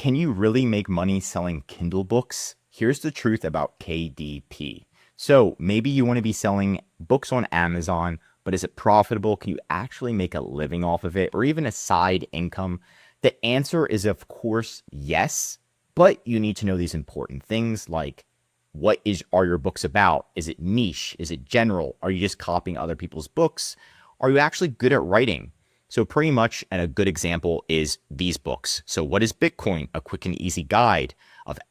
Can you really make money selling Kindle books? Here's the truth about KDP. So maybe you want to be selling books on Amazon, but is it profitable? Can you actually make a living off of it or even a side income? The answer is, of course, yes, but you need to know these important things like are your books about? Is it niche? Is it general? Are you just copying other people's books? Are you actually good at writing? So pretty much, and a good example is these books. So what is Bitcoin? A quick and easy guide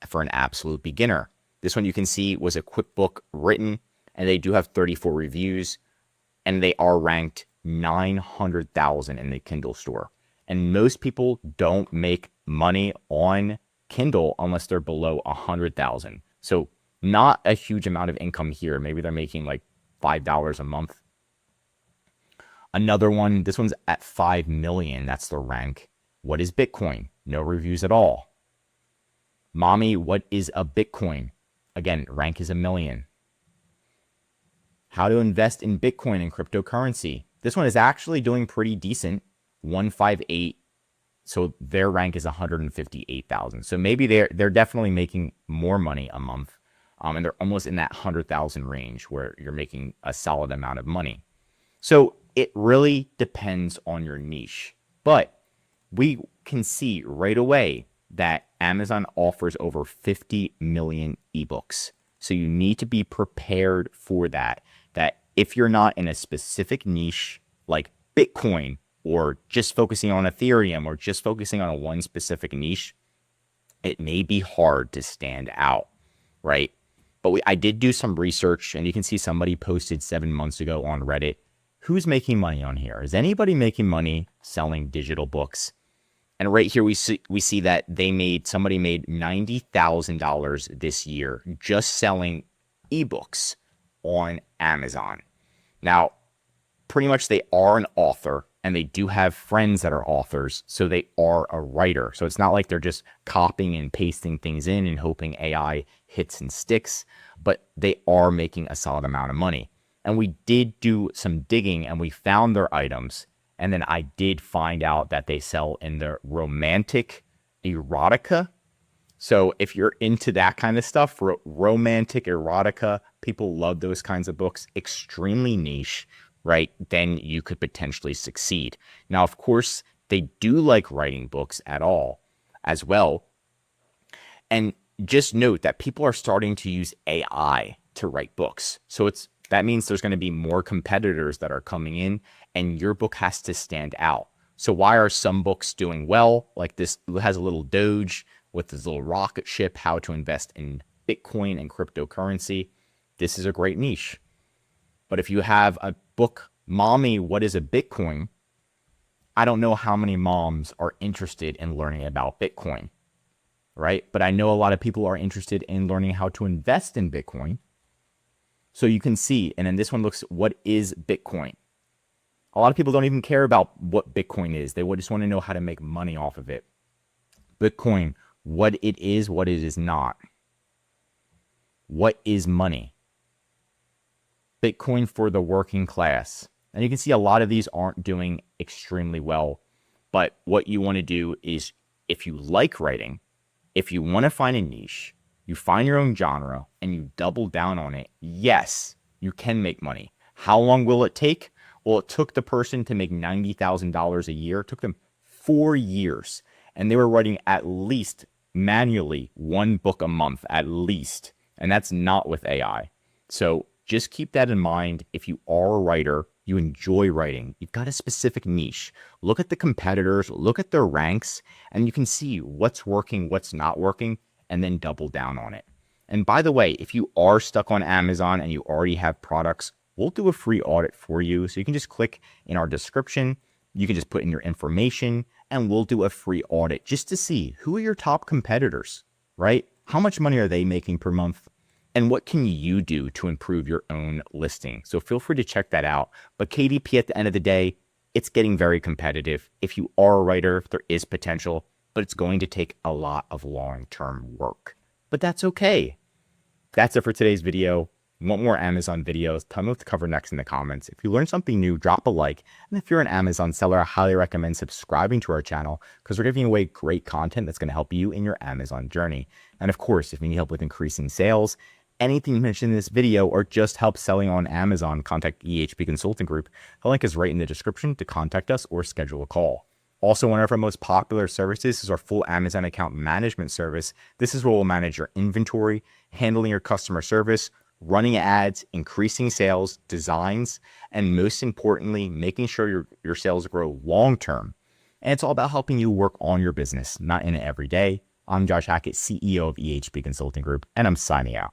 for an absolute beginner. This one you can see was a quick book written, and they do have 34 reviews, and they are ranked 900,000 in the Kindle store. And most people don't make money on Kindle unless they're below 100,000. So not a huge amount of income here. Maybe they're making like $5 a month. Another one, this one's at 5 million. That's the rank. What is Bitcoin? No reviews at all. Mommy, what is a Bitcoin? Again, rank is 1 million. How to invest in Bitcoin and cryptocurrency. This one is actually doing pretty decent. 158. So their rank is 158,000. So maybe they're definitely making more money a month. And they're almost in that 100,000 range where you're making a solid amount of money. So it really depends on your niche. But we can see right away that Amazon offers over 50 million ebooks. So you need to be prepared for that. That if you're not in a specific niche like Bitcoin or just focusing on Ethereum or just focusing on one specific niche, it may be hard to stand out, right? But I did do some research, and you can see somebody posted 7 months ago on Reddit. Who's making money on here? Is anybody making money selling digital books? And right here we see that somebody made $90,000 this year just selling ebooks on Amazon. Now, pretty much they are an author, and they do have friends that are authors, so they are a writer. So it's not like they're just copying and pasting things in and hoping AI hits and sticks, but they are making a solid amount of money. And we did do some digging, and we found their items. And then I did find out that they sell in the romantic erotica. So if you're into that kind of stuff, romantic erotica, people love those kinds of books, extremely niche, right? Then you could potentially succeed. Now, of course, they do like writing books at all as well. And just note that people are starting to use AI to write books. So that means there's going to be more competitors that are coming in, and your book has to stand out. So why are some books doing well? Like this has a little Doge with this little rocket ship, how to invest in Bitcoin and cryptocurrency. This is a great niche. But if you have a book, Mommy, what is a Bitcoin? I don't know how many moms are interested in learning about Bitcoin, right? But I know a lot of people are interested in learning how to invest in Bitcoin. So you can see, and then this one looks, what is Bitcoin? A lot of people don't even care about what Bitcoin is. They just want to know how to make money off of it. Bitcoin, what it is not. What is money? Bitcoin for the working class. And you can see a lot of these aren't doing extremely well. But what you want to do is, if you like writing, if you want to find a niche, you find your own genre and you double down on it, yes, you can make money. How long will it take? Well, it took the person to make $90,000 a year. It took them 4 years. And they were writing at least manually 1 book a month, at least. And that's not with AI. So just keep that in mind. If you are a writer, you enjoy writing, you've got a specific niche, look at the competitors, look at their ranks, and you can see what's working, what's not working, and then double down on it. And by the way, if you are stuck on Amazon and you already have products, we'll do a free audit for you. So you can just click in our description. You can just put in your information and we'll do a free audit just to see who are your top competitors, right? How much money are they making per month? And what can you do to improve your own listing? So feel free to check that out. But KDP, at the end of the day, it's getting very competitive. If you are a writer, there is potential, but it's going to take a lot of long-term work. But that's okay. That's it for today's video. Want more Amazon videos? Tell me what to cover next in the comments. If you learned something new, drop a like. And if you're an Amazon seller, I highly recommend subscribing to our channel because we're giving away great content that's going to help you in your Amazon journey. And of course, if you need help with increasing sales, anything mentioned in this video, or just help selling on Amazon, contact EHP Consulting Group. The link is right in the description to contact us or schedule a call. Also, one of our most popular services is our full Amazon account management service. This is where we'll manage your inventory, handling your customer service, running ads, increasing sales, designs, and most importantly, making sure your sales grow long-term. And it's all about helping you work on your business, not in it every day. I'm Josh Hackett, CEO of EHP Consulting Group, and I'm signing out.